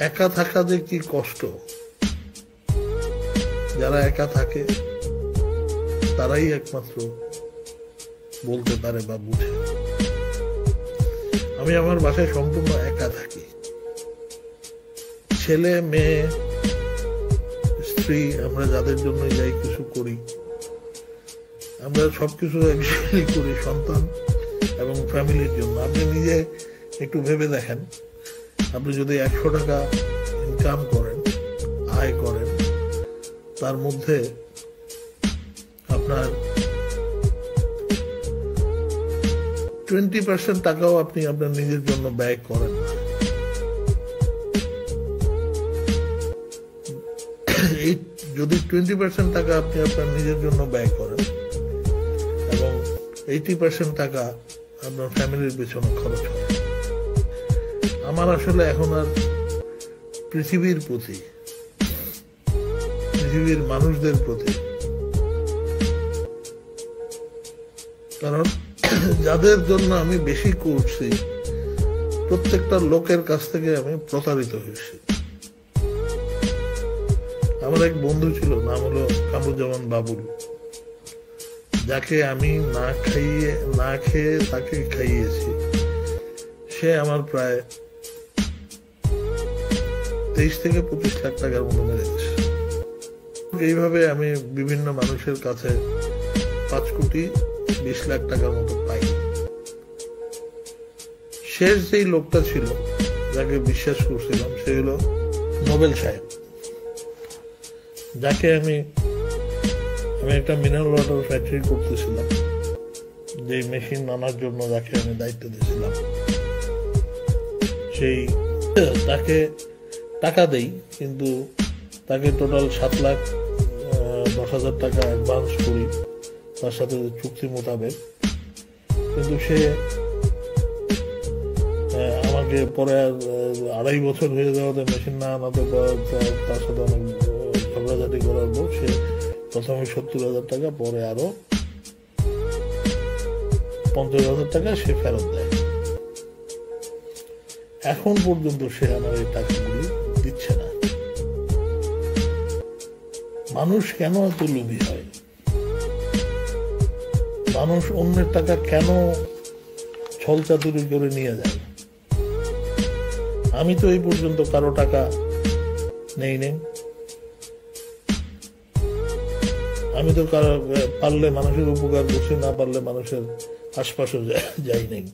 একা থাকা যে কি কষ্ট, যারা একা থাকে তারাই একমাত্র বলতে পারে বা বুঝে। আমি আমার বাসায় সম্পূর্ণ একা থাকি। ছেলে মেয়ে স্ত্রী, আমরা যাদের জন্য যাই কিছু করি, আমরা সবকিছু একসাথে করি সন্তান এবং ফ্যামিলির জন্য। আপনি নিজে একটু ভেবে দেখেন, আপনি যদি 100 টাকা ইনকাম করেন, আয় করেন, তার মধ্যে আপনার 20% টাকাও আপনি আপনার নিজের জন্য ব্যয় করেন না। এই যদি 20% টাকা আপনি আপনার নিজের জন্য ব্যয় করেন এবং 80% টাকা আপনার ফ্যামিলির পেছনে খরচ হয়, আমার আসলে এখন আর পৃথিবীর প্রতি, পৃথিবীর মানুষদের প্রতি, কারণ যাদের জন্য আমি বেশি করছি প্রত্যেকটা লোকের কাছ থেকে আমি প্রতারিত হয়েছি। আমার এক বন্ধু ছিল, নাম হলো কামরুজ্জামান বাবুল, যাকে আমি না খেয়ে তাকে খাইয়েছি। সে আমার প্রায় 23 থেকে 25 লাখ টাকার মতো মেরে গেছে। এইভাবে আমি বিভিন্ন মানুষের কাছে 5 কোটি 20 লাখ টাকার মতো পাই। শেষ যেই লোকটা ছিল যাকে বিশ্বাস করছিলাম, সে হলো নোবেল সাহেব, যাকে আমি একটা মিনারেল ওয়াটার ফ্যাক্টরি করতেছিলাম, যে মেশিন আনার জন্য যাকে আমি দায়িত্ব দিয়েছিলাম, সেই তাকে টাকা দেই, কিন্তু তাকে টোটাল 7,10,000 টাকা অ্যাডভান্স করি তার সাথে চুক্তি মোতাবেক। কিন্তু সে আমাকে পরে 2.5 বছর হয়ে যাওয়াতে মেশিন না আনাতে তার সাথে অনেক ঝগড়াঝাটি করার পর সে প্রথমে 70,000 টাকা, পরে আরো 50,000 টাকা সে ফেরত দেয়। এখন পর্যন্ত সে আমার এই টাকাগুলি দিচ্ছে না। মানুষ কেন এত লোভী হয়? মানুষ অন্যের টাকা কেন ছলচাতুরি করে নিয়ে যায়? আমি তো এই পর্যন্ত কারো টাকা নেই। আমি তো পারলে মানুষের উপকার করছি, না পারলে মানুষের আশপাশে যাই নেই।